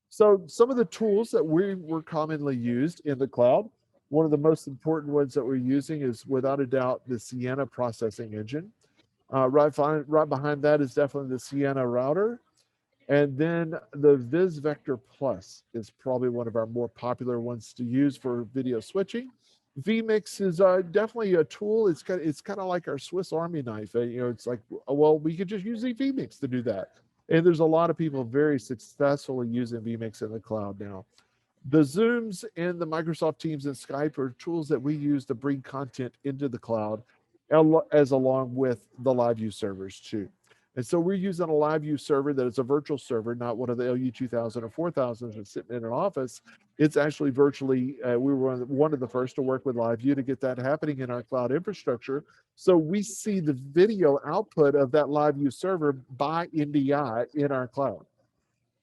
So some of the tools that were commonly used in the cloud, one of the most important ones that we're using is without a doubt the Sienna processing engine. Right behind that is definitely the Sienna router. And then the Viz Vector Plus is probably one of our more popular ones to use for video switching. Vmix is definitely a tool. It's kind of like our Swiss Army knife. It's like, well, we could just use the Vmix to do that. And there's a lot of people very successfully using Vmix in the cloud now. The Zooms and the Microsoft Teams and Skype are tools that we use to bring content into the cloud, as along with the LiveView servers too. And so we're using a LiveView server that is a virtual server, not one of the LU 2000 or 4000s that's sitting in an office. It's actually virtually, we were one of the first to work with LiveView to get that happening in our cloud infrastructure. So we see the video output of that LiveView server by NDI in our cloud.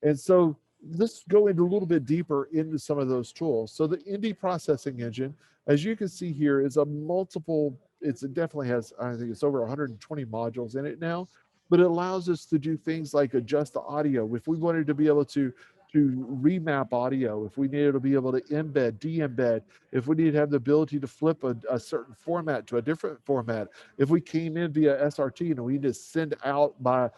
And so let's go into a little bit deeper into some of those tools. So the Ndi processing engine, as you can see here, is a multiple, it definitely has, I think it's over 120 modules in it now, but it allows us to do things like adjust the audio. If we wanted to be able to remap audio, if we needed to be able to embed, de-embed, if we need to have the ability to flip a certain format to a different format, if we came in via SRT and we need to send out by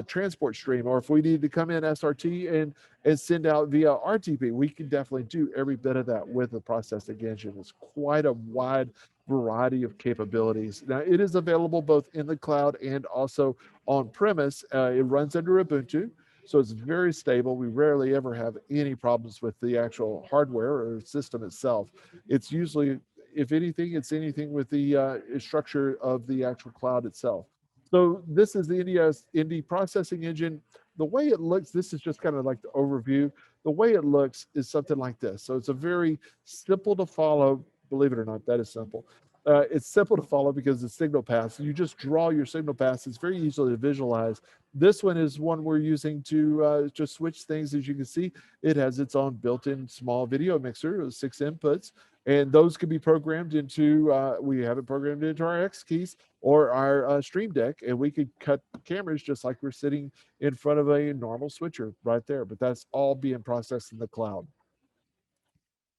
transport stream, or if we need to come in SRT and send out via RTP, we can definitely do every bit of that with the processing engine. It's quite a wide variety of capabilities. Now, it is available both in the cloud and also on premise. It runs under Ubuntu, so it's very stable. We rarely ever have any problems with the actual hardware or system itself. It's usually, if anything, it's anything with the structure of the actual cloud itself. So this is the Ndi processing engine. The way it looks, this is just kind of like the overview. The way it looks is something like this. So it's a very simple to follow. Believe it or not, that is simple. It's simple to follow because it's signal paths. You just draw your signal paths. It's very easily to visualize. This one is one we're using to just switch things. As you can see, it has its own built-in small video mixer with 6 inputs. And those can be programmed into, we have it programmed into our X keys or our Stream Deck, and we could cut cameras just like we're sitting in front of a normal switcher right there. But that's all being processed in the cloud.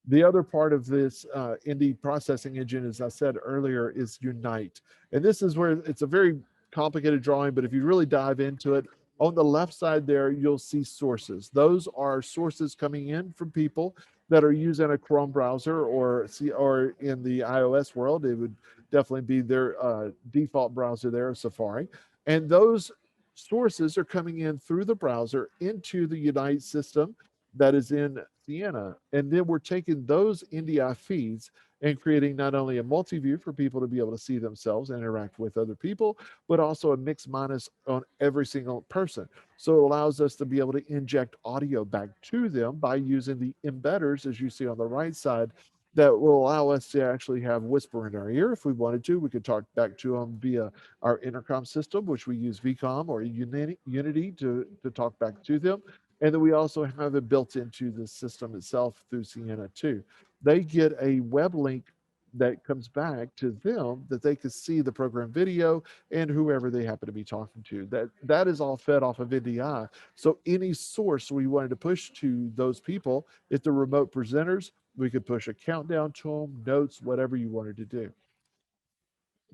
The other part of this Ndi processing engine, as I said earlier, is Unite. And this is where it's a very complicated drawing, but if you really dive into it, on the left side there, you'll see sources. Those are sources coming in from people that are using a Chrome browser, or in the iOS world, it would definitely be their default browser there, Safari. And those sources are coming in through the browser into the Unite system that is in Sienna. And then we're taking those NDI feeds and creating not only a multi-view for people to be able to see themselves and interact with other people, but also a mix minus on every single person. So it allows us to be able to inject audio back to them by using the embedders, as you see on the right side, that will allow us to actually have whisper in our ear. If we wanted to, we could talk back to them via our intercom system, which we use VCOM or Unity to talk back to them. And then we also have it built into the system itself through Sienna too. They get a web link that comes back to them that they can see the program video and whoever they happen to be talking to. That is all fed off of NDI. So any source we wanted to push to those people, if they're remote presenters, we could push a countdown to them, notes, whatever you wanted to do.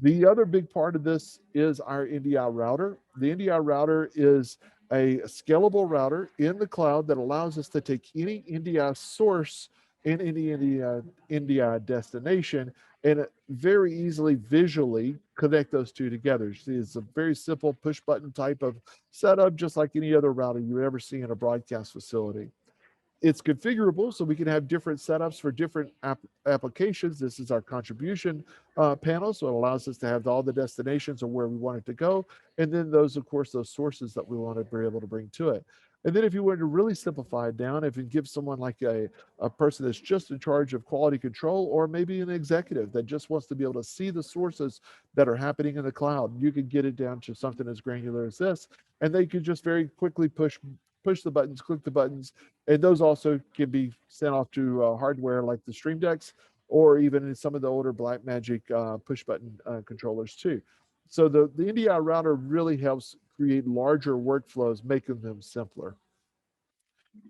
The other big part of this is our NDI router. The NDI router is a scalable router in the cloud that allows us to take any NDI source and any NDI destination and very easily visually connect those two together. It's a very simple push button type of setup, just like any other router you would ever see in a broadcast facility. It's configurable, so we can have different setups for different applications. This is our contribution panel, so it allows us to have all the destinations of where we want it to go, and then those, of course, those sources that we want to be able to bring to it. And then if you wanted to really simplify it down, if you give someone like a person that's just in charge of quality control, or maybe an executive that just wants to be able to see the sources that are happening in the cloud, you could get it down to something as granular as this, and they could just very quickly push the buttons, click the buttons, and those also can be sent off to hardware like the Stream Decks, or even in some of the older Blackmagic push button controllers too. So the NDI router really helps create larger workflows, making them simpler.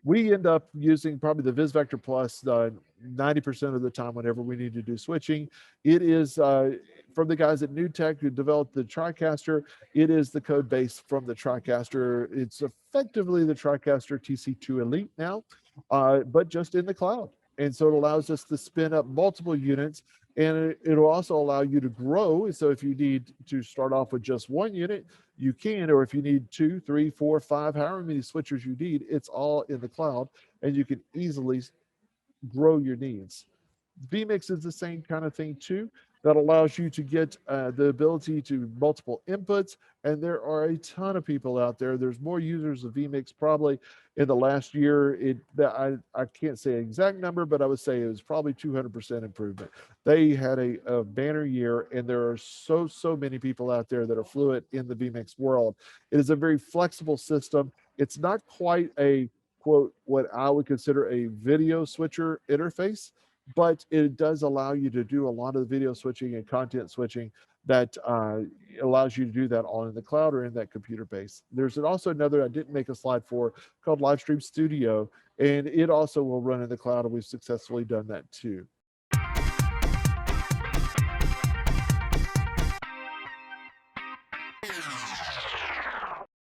We end up using probably the VisVector Plus 90% of the time whenever we need to do switching. It is from the guys at New Tech who developed the TriCaster. It is the code base from the TriCaster. It's effectively the TriCaster TC2 Elite now, but just in the cloud. And so it allows us to spin up multiple units, and it'll also allow you to grow. So if you need to start off with just one unit, you can, or if you need 2, 3, 4, 5, however many switchers you need, it's all in the cloud, and you can easily grow your needs. Vmix is the same kind of thing too. That allows you to get the ability to multiple inputs, and there are a ton of people out there. There's more users of Vmix probably in the last year. I can't say an exact number, but I would say it was probably 200% improvement. They had a banner year, and there are so many people out there that are fluent in the Vmix world. It is a very flexible system. It's not quite a quote what I would consider a video switcher interface, but it does allow you to do a lot of the video switching and content switching that allows you to do that all in the cloud or in that computer base. There's also another I didn't make a slide for called Livestream Studio, and it also will run in the cloud, and we've successfully done that too.